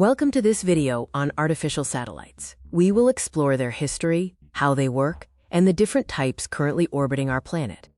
Welcome to this video on artificial satellites. We will explore their history, how they work, and the different types currently orbiting our planet.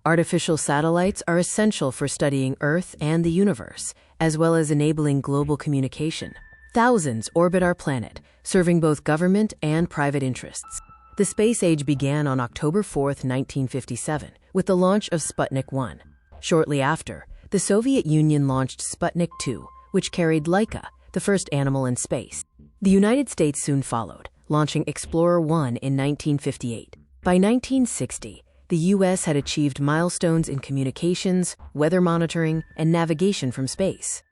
Artificial satellites are essential for studying Earth and the universe, as well as enabling global communication. Thousands orbit our planet, serving both government and private interests. The space age began on October 4, 1957, with the launch of Sputnik 1. Shortly after, the Soviet Union launched Sputnik 2, which carried Laika, the first animal in space. The United States soon followed, launching Explorer 1 in 1958. By 1960, the U.S. had achieved milestones in communications, weather monitoring, and navigation from space.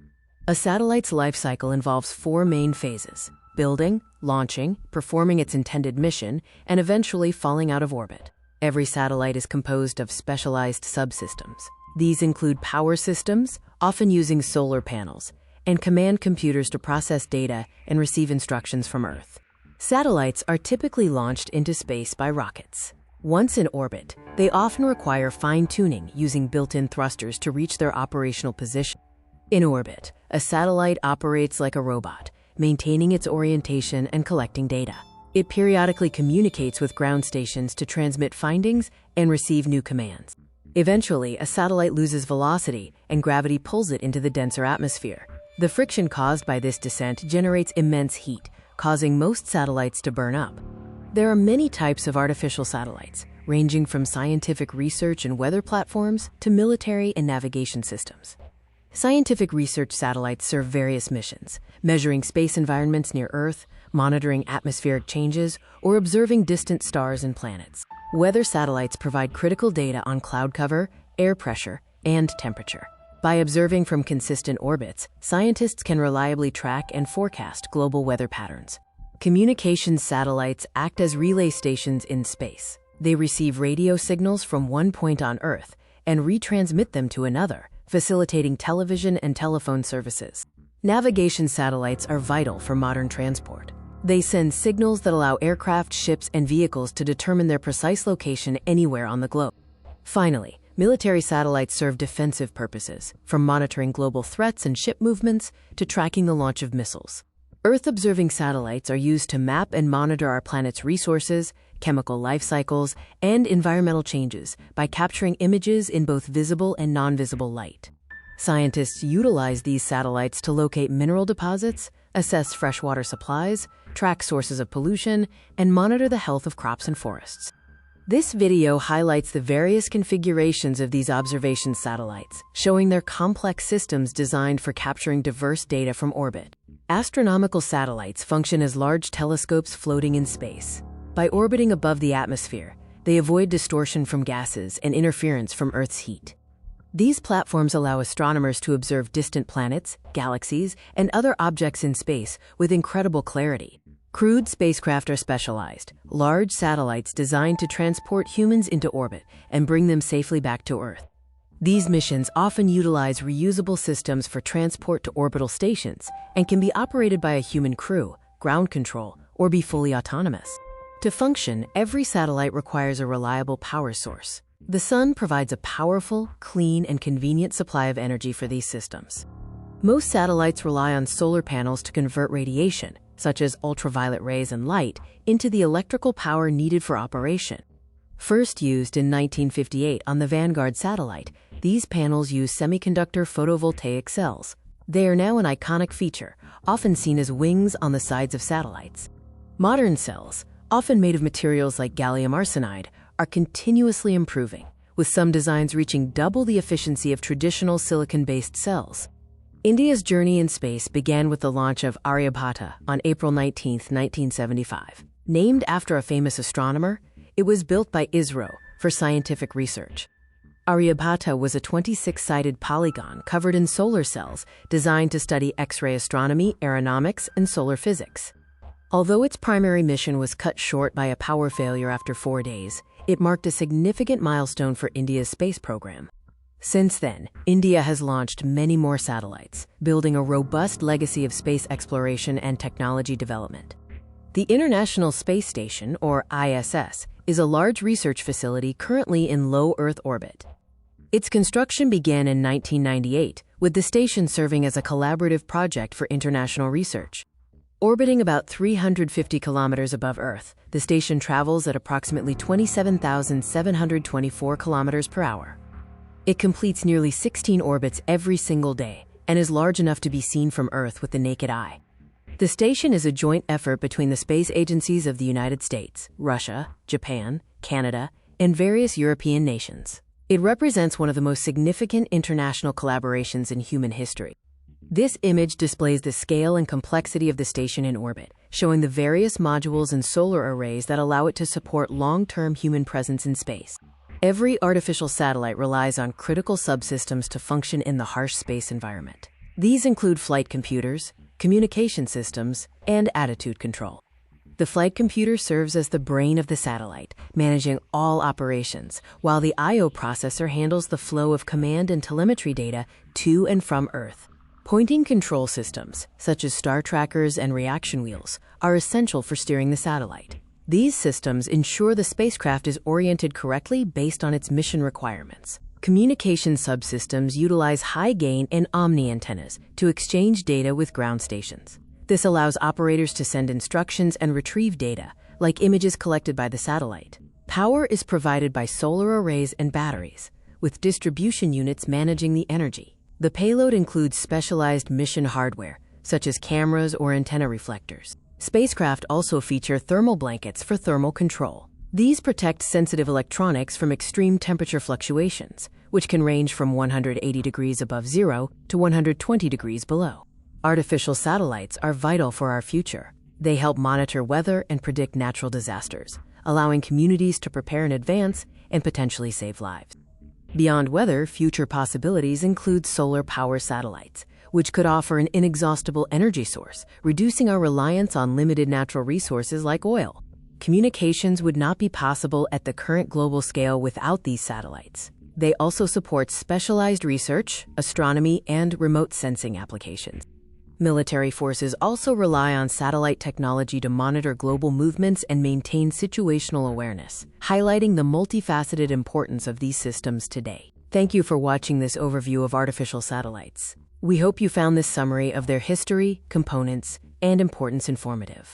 A satellite's life cycle involves four main phases: building, launching, performing its intended mission, and eventually falling out of orbit. Every satellite is composed of specialized subsystems. These include power systems, often using solar panels, and command computers to process data and receive instructions from Earth. Satellites are typically launched into space by rockets. Once in orbit, they often require fine-tuning using built-in thrusters to reach their operational position. In orbit, a satellite operates like a robot, maintaining its orientation and collecting data. It periodically communicates with ground stations to transmit findings and receive new commands. Eventually, a satellite loses velocity and gravity pulls it into the denser atmosphere. The friction caused by this descent generates immense heat, causing most satellites to burn up. There are many types of artificial satellites, ranging from scientific research and weather platforms to military and navigation systems. Scientific research satellites serve various missions, measuring space environments near Earth, monitoring atmospheric changes, or observing distant stars and planets. Weather satellites provide critical data on cloud cover, air pressure, and temperature. By observing from consistent orbits, scientists can reliably track and forecast global weather patterns. Communications satellites act as relay stations in space. They receive radio signals from one point on Earth and retransmit them to another, facilitating television and telephone services. Navigation satellites are vital for modern transport. They send signals that allow aircraft, ships, and vehicles to determine their precise location anywhere on the globe. Finally, military satellites serve defensive purposes, from monitoring global threats and ship movements to tracking the launch of missiles. Earth-observing satellites are used to map and monitor our planet's resources, chemical life cycles, and environmental changes by capturing images in both visible and non-visible light. Scientists utilize these satellites to locate mineral deposits, assess freshwater supplies, track sources of pollution, and monitor the health of crops and forests. This video highlights the various configurations of these observation satellites, showing their complex systems designed for capturing diverse data from orbit. Astronomical satellites function as large telescopes floating in space. By orbiting above the atmosphere, they avoid distortion from gases and interference from Earth's heat. These platforms allow astronomers to observe distant planets, galaxies, and other objects in space with incredible clarity. Crewed spacecraft are specialized, large satellites designed to transport humans into orbit and bring them safely back to Earth. These missions often utilize reusable systems for transport to orbital stations and can be operated by a human crew, ground control, or be fully autonomous. To function, every satellite requires a reliable power source. The sun provides a powerful, clean, and convenient supply of energy for these systems. Most satellites rely on solar panels to convert radiation, such as ultraviolet rays and light, into the electrical power needed for operation. First used in 1958 on the Vanguard satellite, these panels use semiconductor photovoltaic cells. They are now an iconic feature, often seen as wings on the sides of satellites. Modern cells, often made of materials like gallium arsenide, are continuously improving, with some designs reaching double the efficiency of traditional silicon-based cells. India's journey in space began with the launch of Aryabhata on April 19, 1975. Named after a famous astronomer, it was built by ISRO for scientific research. Aryabhata was a 26-sided polygon covered in solar cells designed to study X-ray astronomy, aeronautics, and solar physics. Although its primary mission was cut short by a power failure after 4 days, it marked a significant milestone for India's space program. Since then, India has launched many more satellites, building a robust legacy of space exploration and technology development. The International Space Station, or ISS, is a large research facility currently in low Earth orbit. Its construction began in 1998 with the station serving as a collaborative project for international research. Orbiting about 350 kilometers above Earth, the station travels at approximately 27,724 kilometers per hour. It completes nearly 16 orbits every single day and is large enough to be seen from Earth with the naked eye. The station is a joint effort between the space agencies of the United States, Russia, Japan, Canada, and various European nations. It represents one of the most significant international collaborations in human history. This image displays the scale and complexity of the station in orbit, showing the various modules and solar arrays that allow it to support long-term human presence in space. Every artificial satellite relies on critical subsystems to function in the harsh space environment. These include flight computers, communication systems, and attitude control. The flight computer serves as the brain of the satellite, managing all operations, while the I/O processor handles the flow of command and telemetry data to and from Earth. Pointing control systems, such as star trackers and reaction wheels, are essential for steering the satellite. These systems ensure the spacecraft is oriented correctly based on its mission requirements. Communication subsystems utilize high-gain and omni antennas to exchange data with ground stations. This allows operators to send instructions and retrieve data, like images collected by the satellite. Power is provided by solar arrays and batteries, with distribution units managing the energy. The payload includes specialized mission hardware, such as cameras or antenna reflectors. Spacecraft also feature thermal blankets for thermal control. These protect sensitive electronics from extreme temperature fluctuations, which can range from 180 degrees above zero to 120 degrees below. Artificial satellites are vital for our future. They help monitor weather and predict natural disasters, allowing communities to prepare in advance and potentially save lives. Beyond weather, future possibilities include solar power satellites, which could offer an inexhaustible energy source, reducing our reliance on limited natural resources like oil. Communications would not be possible at the current global scale without these satellites. They also support specialized research, astronomy, and remote sensing applications. Military forces also rely on satellite technology to monitor global movements and maintain situational awareness, highlighting the multifaceted importance of these systems today. Thank you for watching this overview of artificial satellites. We hope you found this summary of their history, components, and importance informative.